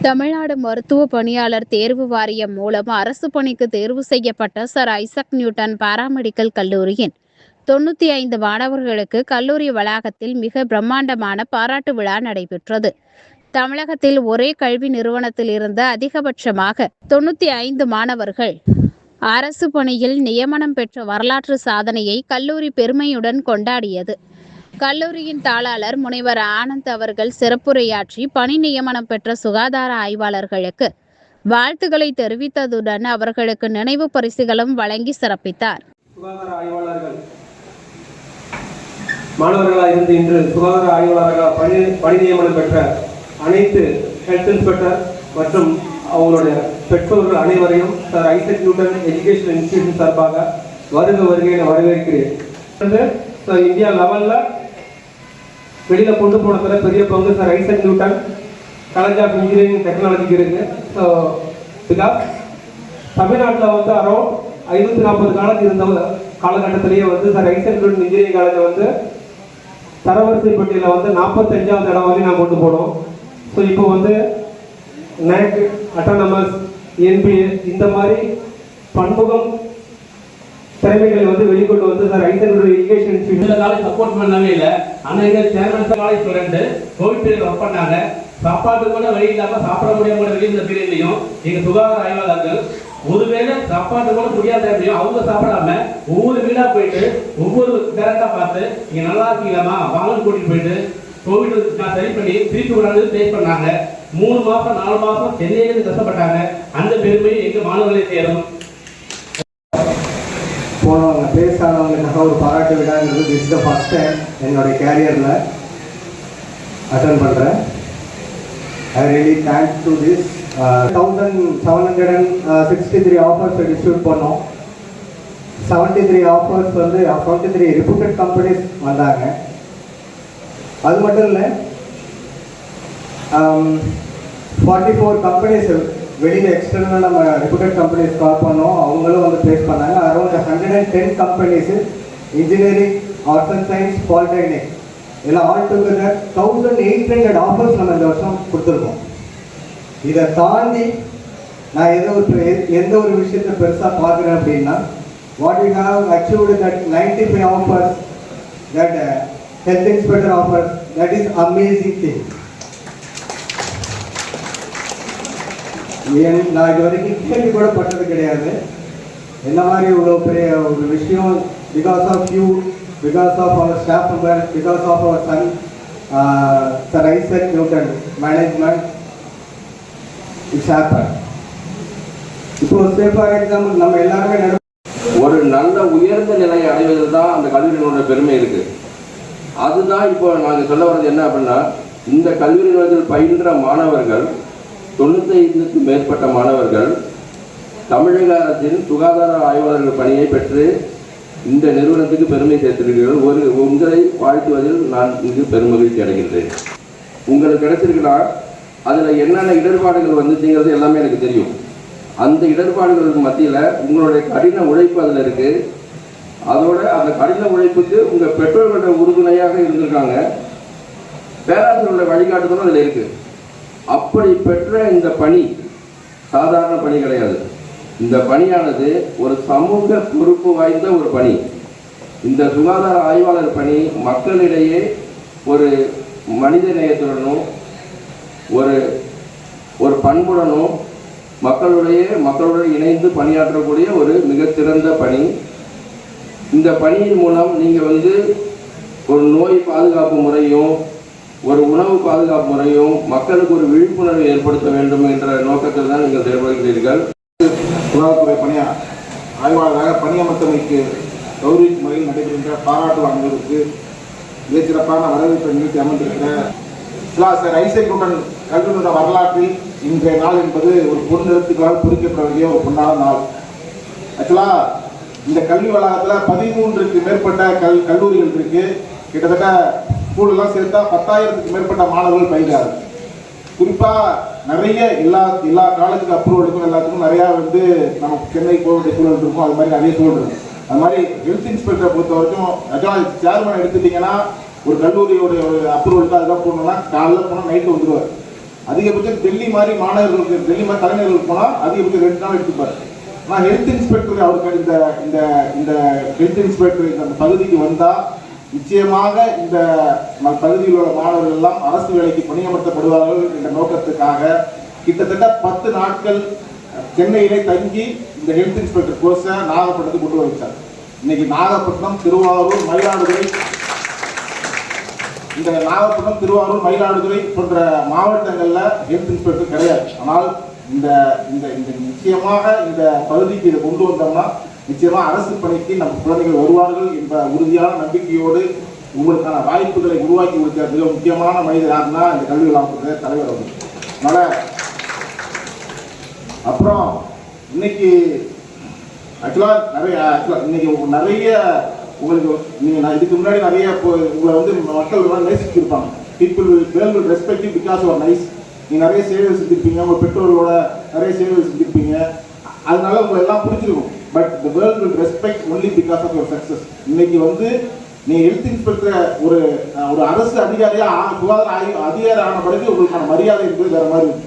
தமிழ்நாடு மருத்துவ பணியாளர் தேர்வு வாரியம் மூலம் அரசு பணிக்கு தேர்வு செய்யப்பட்ட சர் ஐசக் நியூட்டன் பாராமெடிக்கல் கல்லூரியின் 95 மாணவர்களுக்கு கல்லூரி வளாகத்தில் மிக பிரம்மாண்டமான பாராட்டு விழா நடைபெற்றது. தமிழகத்தில் ஒரே கல்வி நிறுவனத்தில் இருந்த அதிகபட்சமாக 95 மாணவர்கள் அரசு பணியில் நியமனம் பெற்ற வரலாற்று சாதனையை கல்லூரி பெருமையுடன் கொண்டாடியது. கல்லூரியின் தாளாளர் முனைவர் ஆனந்த் அவர்கள் சிறப்புரையாற்றி பணி நியமனம் பெற்ற சுகாதார ஆய்வாளர்களுக்கு வாழ்த்துக்களை தெரிவித்ததுடன் அவர்களுக்கு நினைவு பரிசுகளும் வழங்கி சிறப்பித்தார். சுகாதார ஆய்வாளர்கள் மாணவர்களாக இருந்து இன்று சுகாதார ஆய்வாளர்களாக பணி நியமனம் பெற்ற அனைத்து ஹெல்த் இன்ஸ்பெக்டர் மற்றும் அவங்களுடைய பெற்றோர்கள் அனைவரையும் sir Isaac Newton education institution சார்பாக வருகை என வரவேற்கிறேன். இந்தியா லெவலில் வெளியில் கொண்டு போனதுல பெரிய பங்கு sir Isaac Newton college of engineering டெக்னாலஜிக்கு இருக்கு. ஸோ பிகாஸ் தமிழ்நாட்டில் வந்து அரௌண்ட் 540 காலேஜ் இருந்த காலகட்டத்திலேயே வந்து சார் ஐசக் நியூட்டன் இன்ஜினியரிங் காலேஜை வந்து தரவரிசை பட்டியலில் வந்து 45வது இடம் வரையும் நான் கொண்டு போனோம். ஸோ இப்போ வந்து NAC, அட்டானமஸ், NBA இந்த மாதிரி பன்முகம் திறமைகளை வந்து வெளிக்கொண்டு வந்து sir Isaac education institution college support பண்ணவே இல்லை. அன்னைக்கு chairman college student Covid period work பண்ணாங்க. சாப்பாடு கூட வழி இல்லாமல் சாப்பிட முடியாம வெளியிருந்த பீரியட்லையும் எங்கள் சுகாதார ஆய்வாளர்கள் ஒருவேளை சாப்பாடு கூட முடியாத டைம்லையும் அவங்க சாப்பிடாம ஒவ்வொரு வீடா போயிட்டு ஒவ்வொரு பேரண்டா பார்த்து நீங்க நல்லா இருக்கீங்களாமா வாங்கன்னு கூட்டிட்டு போயிட்டு கோவிட் நான் சரி பண்ணி திருப்பி கொண்டாந்து பேஸ் பண்ணாங்க. 3 மாசம் 4 மாசம் சென்னையிலிருந்து கஷ்டப்பட்டாங்க. அந்த பெருமையை எங்க மாணவர்களே சேரும். போனவங்க பிளேஸ் ஆனவங்களுக்காக ஒரு பாராட்டு விழாங்கிறது this is the first time என்னுடைய கேரியரில் அட்டன் பண்ணுறேன். I really thanks to this 1763 offers distribute பண்ணோம். 73 ஆஃபர்ஸ் வந்து 73 ரெப்யூட்டட் கம்பெனிஸ் வந்தாங்க. அது மட்டும் இல்லை 44 கம்பெனிஸ் வெளியில் எக்ஸ்டர்னல் நம்ம ரெப்யூட்டட் கம்பெனிஸ் கால் பண்ணோம். அவங்களும் வந்து ப்ளேஸ் பண்ணாங்க. Around 110 companies engineering, arts and science, polytechnic எல்லாம் ஆல் டுகெதர் 1800 ஆஃபர்ஸ் நம்ம இந்த வருஷம் கொடுத்துருக்கோம். இதை தாண்டி நான் எந்த ஒரு விஷயத்தை பெருசாக பார்க்குறேன் அப்படின்னா what you have achieved that 95 offers that health inspector offers that is amazing thing. நான் இது வரைக்கும் கேள்வி கூட பட்டது கிடையாது. என்ன மாதிரி இவ்வளோ பெரிய ஒரு விஷயம் because of you, because of our staff member, because of our son sir Isaac Newton management it's happen. இப்போ ஃபார் எக்ஸாம்பிள் நம்ம எல்லாருமே ஒரு நல்ல உயர்ந்த நிலையை அடைவதில் தான் அந்த கல்வியினுடைய பெருமை இருக்கு. அதுதான் இப்போ நாங்கள் சொல்ல வர்றது என்ன அப்படின்னா, இந்த கல்வி நிறுவனத்தில் பயின்ற மாணவர்கள் 95க்கும் மேற்பட்ட மாணவர்கள் தமிழக அரசின் சுகாதார ஆய்வாளர்கள் பணியை பெற்று இந்த நிறுவனத்துக்கு பெருமை சேர்த்திருக்கிறீர்கள். உங்களை வாழ்த்துவதில் நான் இங்கு பெருமகிழ்ச்சி அடைகின்றேன். உங்களுக்கு கிடைச்சிருக்குன்னா அதில் என்னென்ன இடர்பாடுகள் வந்துச்சுங்கிறது எல்லாமே எனக்கு தெரியும். அந்த இடர்பாடுகளுக்கு மத்தியில் உங்களுடைய கடின உழைப்பு அதில் இருக்குது. அதோட அந்த கடின உழைப்புக்கு உங்கள் பெற்றோர்களுடைய உறுதுணையாக இருந்திருக்காங்க. பேராசிரியர்களுடைய வழிகாட்டுதலும் அதில் இருக்குது. அப்படி பெற்ற இந்த பணி சாதாரண பணி கிடையாது. இந்த பணியானது ஒரு சமூக பொறுப்பு வாய்ந்த ஒரு பணி. இந்த சுகாதார ஆய்வாளர் பணி மக்களிடையே ஒரு மனித நேயத்துடனும் ஒரு பண்புடனும் மக்களுடன் இணைந்து பணியாற்றக்கூடிய ஒரு மிகச்சிறந்த பணி. இந்த பணியின் மூலம் நீங்கள் ஒரு நோய் பாதுகாப்பு முறையும் ஒரு உணவு பாதுகாப்பு முறையும் மக்களுக்கு ஒரு விழிப்புணர்வை ஏற்படுத்த வேண்டும் என்ற நோக்கத்தில் தான் நீங்கள் செயல்படுகிறீர்கள். சுகாதாரத்துறை ஆய்வாளராக பணியமர்த்தமைக்கு கௌரவிக்கும் முறையில் நடைபெறுகின்ற பாராட்டு வழங்குவதற்கு மிகச்சிறப்பான வரவேற்பை நிகழ்த்தி அமர்ந்திருக்கிற சர் ஐசக் நியூட்டன் கல்வியினுடைய வரலாற்றில் இன்றைய நாள் என்பது ஒரு பொன்னெழுத்துக்களால் குறிக்கப்பட வேண்டிய ஒரு பொன்னான நாள். ஆக்சுவலாக இந்த கல்வி வளாகத்தில் 13க்கு மேற்பட்ட கல்லூரிகள் இருக்கு. கிட்டத்தட்ட ஸ்கூலெல்லாம் சேர்த்தா 10,000க்கு மேற்பட்ட மாணவர்கள் பயில்கிறார்கள். குறிப்பாக நிறைய எல்லா காலேஜுக்கு அப்ரூவல் இருக்கும், எல்லாத்துக்கும் நிறையா நம்ம சென்னை போக வேண்டிய சூழல் இருக்கும். அது மாதிரி நிறைய சூழல் இருக்கும். அது மாதிரி ஹெல்த் இன்ஸ்பெக்டரை பொறுத்த வரைக்கும் சேர்மன் எடுத்துட்டிங்கன்னா ஒரு கல்லூரியோட ஒரு அப்ரூவலுக்கு அதுதான் போகணும்னா காலையில் போனால் நைட்டு வந்துடுவார். அதிகபட்சம் டெல்லி மாதிரி மாணவர்களுக்கு, டெல்லி மாதிரி தலைநகர்களுக்கு போனால் அதிகபட்சம் 2 நாள் எடுத்துப்பார். ஆனால் ஹெல்த் இன்ஸ்பெக்டர் அவருக்கு இந்த ஹெல்த் இன்ஸ்பெக்டர் இந்த பகுதிக்கு வந்தால் நிச்சயமாக இந்த பகுதியில் உள்ள மாணவர்கள் எல்லாம் அரசு வேலைக்கு பணியமர்த்தப்படுவார்கள் என்ற நோக்கத்துக்காக கிட்டத்தட்ட 10 நாட்கள் சென்னையிலே தங்கி இந்த ஹெல்த் இன்ஸ்பெக்டர் கோர்ஸை நாகப்பட்டினத்துக்கு கொண்டு வச்சார். இன்னைக்கு நாகப்பட்டினம், திருவாரூர், மயிலாடுதுறை, இந்த நாகப்பட்டினம், திருவாரூர், மயிலாடுதுறை போன்ற மாவட்டங்களில் ஹெல்த் இன்ஸ்பெக்டர் கிடையாது. ஆனால் இந்த நிச்சயமாக இந்த பகுதிக்கு இதை கொண்டு வந்தோம்னா நிச்சயமா அரசு பணிக்கு நம்ம குழந்தைகள் வருவார்கள் என்ற உறுதியான நம்பிக்கையோடு உங்களுக்கான வாய்ப்புகளை உருவாக்கி கொடுத்த மிக முக்கியமான மனிதர் யாருன்னா இந்த கல்வி வளாகத்துடைய தலைவர் அவர்கள். அதனால அப்புறம் இன்னைக்கு இன்னைக்கு நிறைய உங்களுக்கு நீங்க இதுக்கு முன்னாடி நிறைய உங்களை வந்து மக்கள் நேசிச்சிருப்பாங்க. People will respect you because you are nice. நீங்க நிறைய சேவைகள் செஞ்சிருப்பீங்க, உங்க பெற்றோர்களோட நிறைய சேவைகள் செஞ்சிருப்பீங்க, அதனால உங்களை எல்லாம் பிடிச்சிருக்கும். But the world will respect only because of your success. இன்னைக்கு வந்து நீங்க ஹெல்த் இன்ஸ்பெக்டர் ஒரு அரசு அதிகாரியா சுகாதார அதிகாரி ஆன பிறகு உங்களுக்கான மரியாதை என்பது வேற மாதிரி இருக்கு.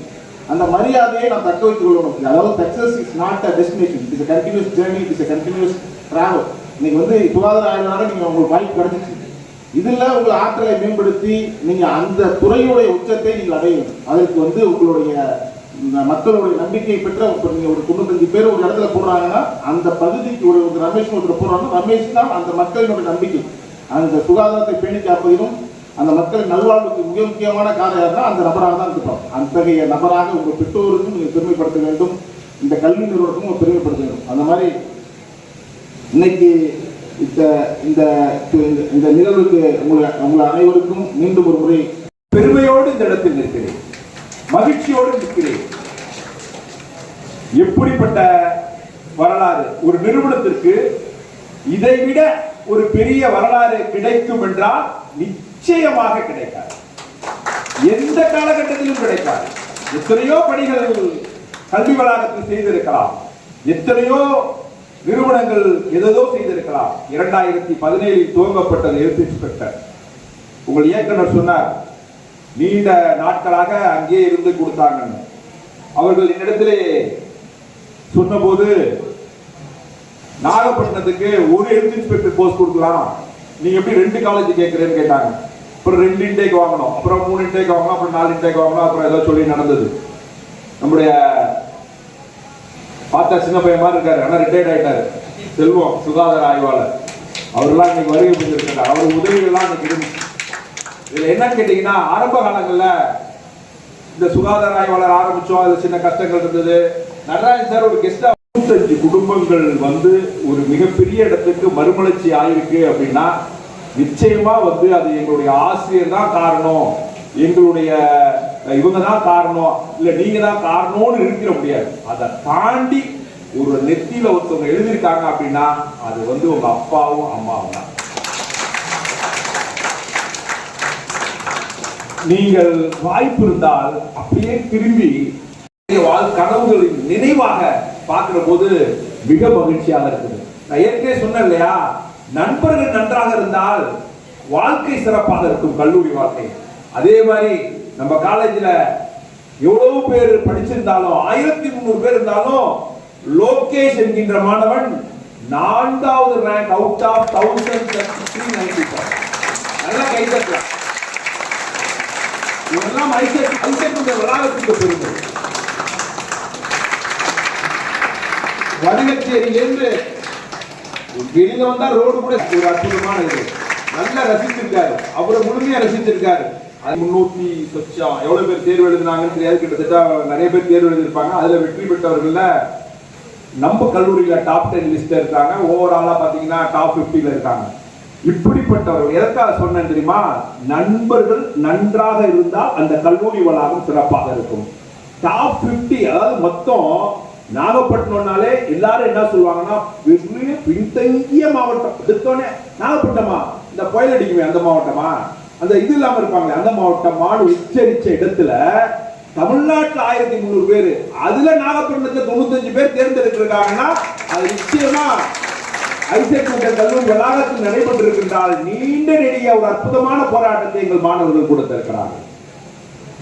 அந்த மரியாதையை நாம் தக்க வைத்துக் கொள்ளணும். அதாவது success is not a destination, it is a continuous journey, it is a continuous travel. இன்னைக்கு வந்து சுகாதார ஆய்வாளராக நீங்க உங்களுக்கு வாய்ப்பு கிடைச்சிச்சு. இதுல உங்கள் ஆற்றலை மேம்படுத்தி நீங்க அந்த துறையுடைய உச்சத்தை நீங்கள் அடையணும். அதற்கு வந்து உங்களுடைய மக்களுடைய நம்பிக்கையை பெற்ற நீங்க ஒரு 95 பேர் ஒரு இடத்துல போடுறாங்கன்னா அந்த பகுதிக்கு ஒரு ரமேஷ் ஒருத்தர் போடுறாங்கன்னா ரமேஷ் தான் அந்த மக்களினுடைய நம்பிக்கை. அந்த சுகாதாரத்தை பேணி காப்பதிலும் அந்த மக்களின் நல்வாழ்வுக்கு மிக முக்கியமான காரணம் அந்த நபராக தான் இருப்பாங்க. அத்தகைய நபராக உங்கள் பெற்றோருக்கும் நீங்கள் பெருமைப்படுத்த வேண்டும், இந்த கல்வி நிறுவனத்துக்கும் பெருமைப்படுத்த வேண்டும். அந்த மாதிரி இன்னைக்கு இந்த நிகழ்வுக்கு உங்களை அனைவருக்கும் மீண்டும் ஒரு முறை பெருமையோடு இந்த இடத்தில் நிற்கிறேன், மகிழ்ச்சியோடு நிற்கிறேன். எப்படிப்பட்ட வரலாறு! ஒரு நிறுவனத்திற்கு இதைவிட ஒரு பெரிய வரலாறு கிடைக்கும் என்றால் நிச்சயமாக கிடைக்காது, எந்த காலகட்டத்திலும் கிடைக்காது. எத்தனையோ பணிகள் கல்வி வளாகத்தில் செய்திருக்கலாம், எத்தனையோ நிறுவனங்கள் எதோ செய்திருக்கலாம். 2017 துவங்கப்பட்டது ஹெல்த் இன்ஸ்பெக்டர். உங்கள் இயக்குனர் சொன்னார், நீண்ட நாட்களாக அங்கே இருந்து கொடுத்தாங்க. அவர்கள் என்னிடத்திலே சொன்னபோது நாகப்பட்டினத்துக்கு ஒரு ஹெல்த் இன்ஸ்பெக்டர் போஸ்ட் கொடுக்கலாம், நீங்க எப்படி 2 காலேஜ் கேட்கிறேன்னு கேட்டாங்க. அப்புறம் 2 இன்டேக் வாங்கணும், அப்புறம் 3 இன்டேக் வாங்கணும், அப்புறம் 4 இன்டேக் வாங்கணும், அப்புறம் ஏதோ சொல்லி நடந்தது. நம்முடைய பார்த்தா சின்ன பையன் மாதிரி இருக்காரு, ஆனா ரிட்டையர்ட் ஆயிட்டாரு, செல்வம் சுகாதார ஆய்வாளர். அவரெல்லாம் இன்னைக்கு வருகை புரிஞ்சிருக்காரு. அவர் உதவிகள்லாம் இன்னைக்கு இருந்துச்சு. இதுல என்னன்னு கேட்டீங்கன்னா, ஆரம்ப காலங்கள்ல இந்த சுகாதார ஆய்வாளர் ஆரம்பிச்சோம், அது சின்ன கஷ்டங்கள் இருந்தது. நடராஜன் சார் ஒரு கெஸ்டா 25 குடும்பங்கள் வந்து ஒரு மிகப்பெரிய இடத்துக்கு மறுமலர்ச்சி ஆயிருக்கு அப்படின்னா நிச்சயமா வந்து அது எங்களுடைய ஆசிரியர் தான் காரணம், எங்களுடைய இவங்க தான் காரணம், இல்ல நீங்க தான் காரணம்னு நிறுத்திட முடியாது. அதை தாண்டி ஒரு நெத்தியில ஒருத்தவங்க எழுதியிருக்காங்க அப்படின்னா அது வந்து உங்க அப்பாவும் அம்மாவும் தான். நீங்கள் வாய்ப்பு இருந்தால் அப்படியே திரும்பி கனவுகளின் நினைவாக பார்க்கிற போது மிக மகிழ்ச்சியாக இருக்குது. நான் ஏற்கனவே சொன்னேன் இல்லையா, நண்பர்கள் நன்றாக இருந்தால் வாழ்க்கை சிறப்பாக இருக்கும், கல்லூரி வாழ்க்கை. அதே மாதிரி நம்ம காலேஜ்ல எவ்வளவு பேர் படிச்சிருந்தாலும் 1300 பேர் இருந்தாலும் லோகேஷ் என்கின்ற மாணவன் 4வது ரேங்க் அவுட் ஆஃப் 1394. நல்லா கைதட்டலாம். இதெல்லாம் ஐசெக் வளாகத்துக்கு பெருமை. வடகச்சேரியிலிருந்து வெளியில வந்தா ரோடு கூட ஒரு அற்புதமான இது. நல்லா ரசிச்சிருக்காரு, அவரை முழுமையா ரசிச்சிருக்காரு. 300 சொச்சம் எவ்வளவு பேர் தேர்வு எழுதினாங்கன்னு தெரியாது, கிட்டத்தட்ட நிறைய பேர் தேர்வு எழுதியிருப்பாங்க. அதுல வெற்றி பெற்றவர்கள்ல நம்ம கல்லூரியில டாப் 10 லிஸ்ட்ல இருக்காங்க, ஓவராலா பாத்தீங்கன்னா டாப் 50ல இருக்காங்க. இப்படிப்பட்டவர்கள் எதற்காக சொன்னேன் தெரியுமா? நண்பர்கள் நன்றாக இருந்தால் அந்த கல்லூரி வளாகம் சிறப்பாக இருக்கும். டாப் 50, அதாவது மொத்தம் நாகப்பட்டினம்னாலே எல்லாரும் என்ன சொல்லுவாங்கன்னா பெரிய பின்தங்கிய மாவட்டம். எடுத்தோடனே நாகப்பட்டினமா, இந்த புயல் அடிக்குமே அந்த மாவட்டமா, அந்த இது இல்லாம இருப்பாங்க அந்த மாவட்டமானு உச்சரிச்ச இடத்துல தமிழ்நாட்டில் 1300 பேர், அதுல நாகப்பட்டினத்துல 95 பேர் தேர்ந்தெடுக்கிறாங்கன்னா அது நிச்சயமா ஐசெக் நியூட்டன் கல்லூரி வளாகத்தில் நடைபெற்றிருக்கின்றால் நீண்ட நெடிய ஒரு அற்புதமான போராட்டத்தை எங்கள் மாணவர்கள் கொடுத்திருக்கிறார்கள்.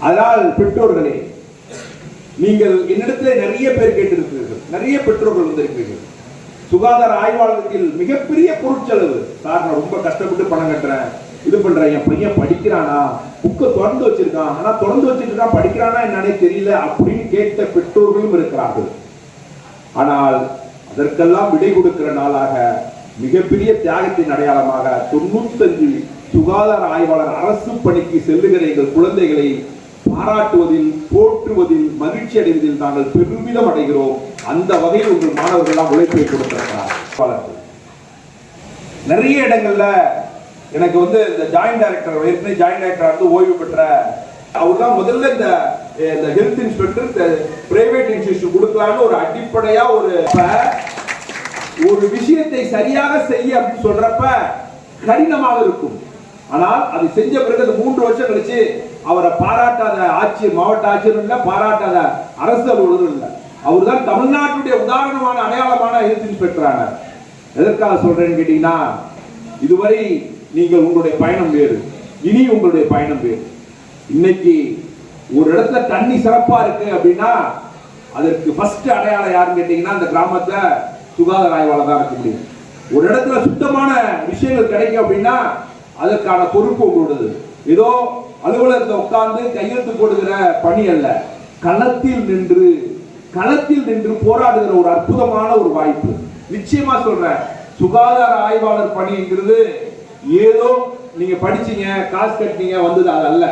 அதனால் பெற்றோர்களே, நீங்கள் என்னிடத்தில் நிறைய பேர் கேட்டிருக்கிறீர்கள், நிறைய பெற்றோர்கள் வந்திருக்கிறீர்கள். சுகாதார ஆய்வாளர்கள் மிகப்பெரிய பொருட்செலவு. சார், நான் ரொம்ப கஷ்டப்பட்டு பணம் கட்டுறேன், இது பண்றேன், என் பையன் படிக்கிறானா, புக்கை திறந்து வச்சிருக்கான், ஆனா திறந்து வச்சிருக்கான், படிக்கிறானா என்னன்னே தெரியல அப்படின்னு கேட்ட பெற்றோர்களும் இருக்கிறார்கள். ஆனால் அதற்கெல்லாம் விடை கொடுக்கிற நாளாக, மிகப்பெரிய தியாகத்தின் அடையாளமாக 95 சுகாதார ஆய்வாளர் அரசு பணிக்கு செல்லுகிற எங்கள் குழந்தைகளை பாராட்டுவதில், போற்றுவதில், மகிழ்ச்சி அடைவதில் நாங்கள் பெருமிதம் அடைகிறோம். அந்த வகையில் உங்கள் மாணவர்கள் எல்லாம் உழைப்பை கொடுத்திருக்கிறார். நிறைய இடங்கள்ல எனக்கு இந்த ஜாயிண்ட் டைரக்டர், ஏற்கனவே ஜாயிண்ட் டைரக்டர் ஓய்வு பெற்ற அவர் தான் முதல்ல இந்த ஹெல்த் இன்ஸ்பெக்டர் பிரைவேட் இன்ஸ்டிடியூஷன் கொடுக்கலான்னு ஒரு அடிப்படையா ஒரு விஷயத்தை சரியாக செய்ய அப்படின்னு சொல்றப்ப கடினமாக இருக்கும். ஆனால் அது செஞ்ச பிறகு அந்த 3 வருஷம் கழிச்சு அவரை பாராட்டாத ஆட்சியர், மாவட்ட ஆட்சியர் இல்ல, பாராட்டாத அரசு அலுவலர் இல்ல, அவர் தான் தமிழ்நாட்டுடைய உதாரணமான அடையாளமான ஹெல்த் இன்ஸ்பெக்டர் ஆனார். எதற்காக சொல்றேன்னு கேட்டீங்கன்னா, இதுவரை நீங்கள் உங்களுடைய பயணம் வேறு, இனி உங்களுடைய பயணம் வேறு. இன்னைக்கு ஒரு இடத்துல தண்ணி சிறப்பா இருக்கு அப்படின்னா அதற்கு ஃபர்ஸ்ட் அடையாளம் யாருன்னு கேட்டீங்கன்னா, அந்த கிராமத்துல சுகாதார ஆய்வாளர் தான் இருக்க முடியும். ஒரு இடத்துல சுத்தமான விஷயங்கள் கிடைக்கும் அப்படின்னா அதற்கான பொறுப்பு உங்களோடது. ஏதோ அலுவலகத்தை உட்கார்ந்து கையெழுத்து போடுகிற பணி அல்ல, களத்தில் நின்று போராடுகிற ஒரு அற்புதமான ஒரு வாய்ப்பு. நிச்சயமா சொல்றேன், சுகாதார ஆய்வாளர் பணிங்கிறது ஏதோ நீங்க படிச்சீங்க, காசு கட்டினீங்க வந்தது அது அல்ல.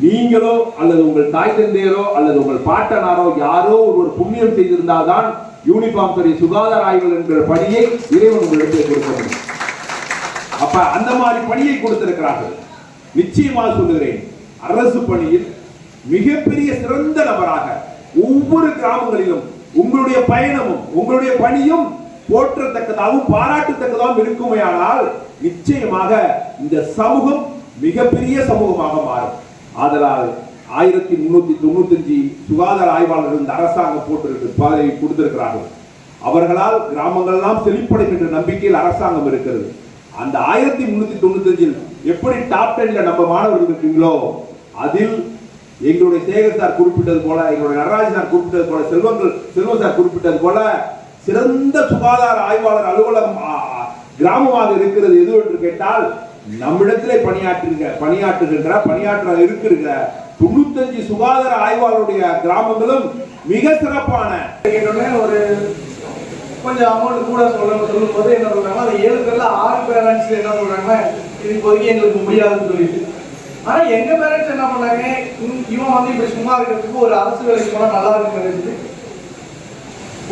நீங்களோ அல்லது உங்கள் தாய் தந்தையரோ அல்லது உங்கள் பாட்டனாரோ யாரோ ஒரு புண்ணியம் செய்திருந்தால்தான் யூனிஃபார்ம் துறை சுகாதார ஆய்வாளர் என்ற பணியை இறைவன் உங்களுக்கு கொடுக்க முடியும். அப்ப அந்த மாதிரி பணியை கொடுத்திருக்கிறார்கள். நிச்சயமாக சொல்லுகிறேன், அரசு பணியில் மிகப்பெரிய சிறந்த நபராக ஒவ்வொரு கிராமங்களிலும் உங்களுடைய பயணமும் உங்களுடைய பணியும் போற்றத்தக்கதாகவும் பாராட்டத்தக்கதாகவும் இருக்குமையானால் நிச்சயமாக இந்த சமூகம் மிகப்பெரிய சமூகமாக மாறும். ஆதலால் 1395 சுகாதார ஆய்வாளர்கள் இந்த அரசாங்கம் பாதையை கொடுத்திருக்கிறார்கள். அவர்களால் கிராமங்கள் எல்லாம் செழிப்படையும் என்ற நம்பிக்கையில் அரசாங்கம் இருக்கிறது. அந்த 1395 எப்படி டாப் 10ல நம்ம மாணவர்கள் இருக்கீங்களோ, அதில் எங்களுடைய சேகர் சார் குறிப்பிட்டது போல, எங்களுடைய நடராஜ் சார் குறிப்பிட்டது போல, செல்வம் சார் குறிப்பிட்டது போல சிறந்த சுகாதார ஆய்வாளர் அலுவலகம் கிராமமாக இருக்கிறது எது என்று கேட்டால், நம்மிடத்திலே பணியாற்ற இருக்கிற 95 சுகாதார ஆய்வாளருடைய கிராமங்களும் மிக சிறப்பான. ஒரு கொஞ்சம் அமௌண்ட் கூட சொல்லும் போது என்ன சொல்றாங்க, அது 7 பேர்ல 6 பேரண்ட்ஸ் என்ன சொல்றாங்கன்னா, இது இப்போதைக்கு எங்களுக்கு முடியாதுன்னு சொல்லிட்டு. ஆனா எங்க பேரண்ட்ஸ் என்ன பண்ணாங்க, இவன் இப்படி சும்மா இருக்கிறதுக்கு ஒரு அரசு வேலைக்கு போனா நல்லா இருக்கு,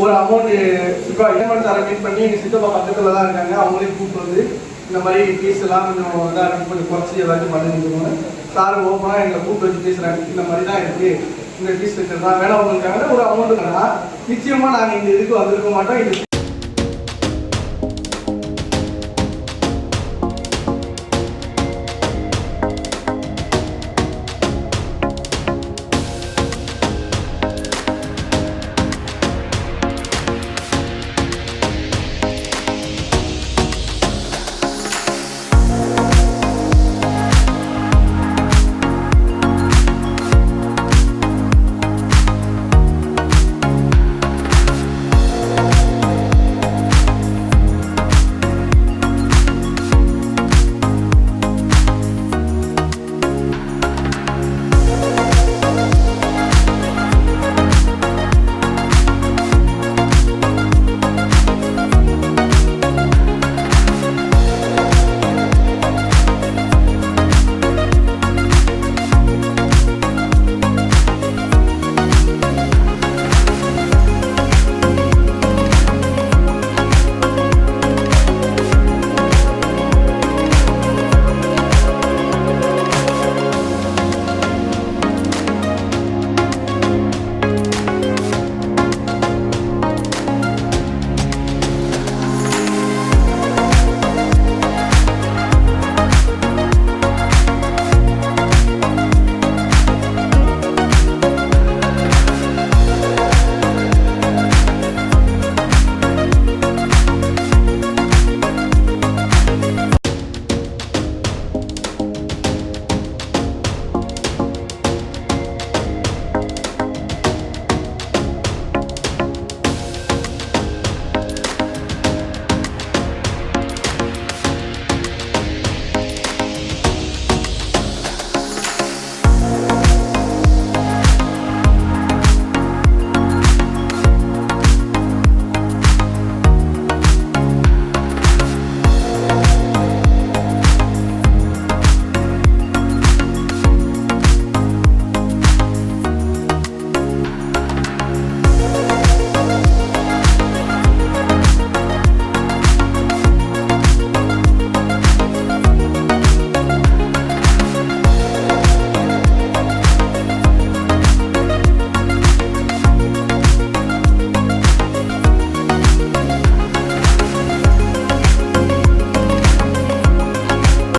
ஒரு அமௌண்ட் சாரை மீட் பண்ணி எங்க சித்தப்பா பக்கத்துல தான் இருக்காங்க, அவங்களையும் கூப்பிட்டு வந்து இந்த மாதிரி ஃபீஸ் எல்லாம் கொஞ்சம் இதாக பண்ணி குறைச்சி எல்லாத்தையும் பண்ணிருக்கோங்க. சார் ஓப்பனா எங்களை கூப்பிட்டு வச்சு பேசுறாங்க, இந்த மாதிரி தான் இருக்கு, இந்த ஃபீஸ் ஸ்ட்ரக்சர் தான் வேணா உங்களுக்கு ஒரு அமௌண்ட் நிச்சயமா நாங்கள் இந்த இதுக்கு வந்திருக்க மாட்டோம். இது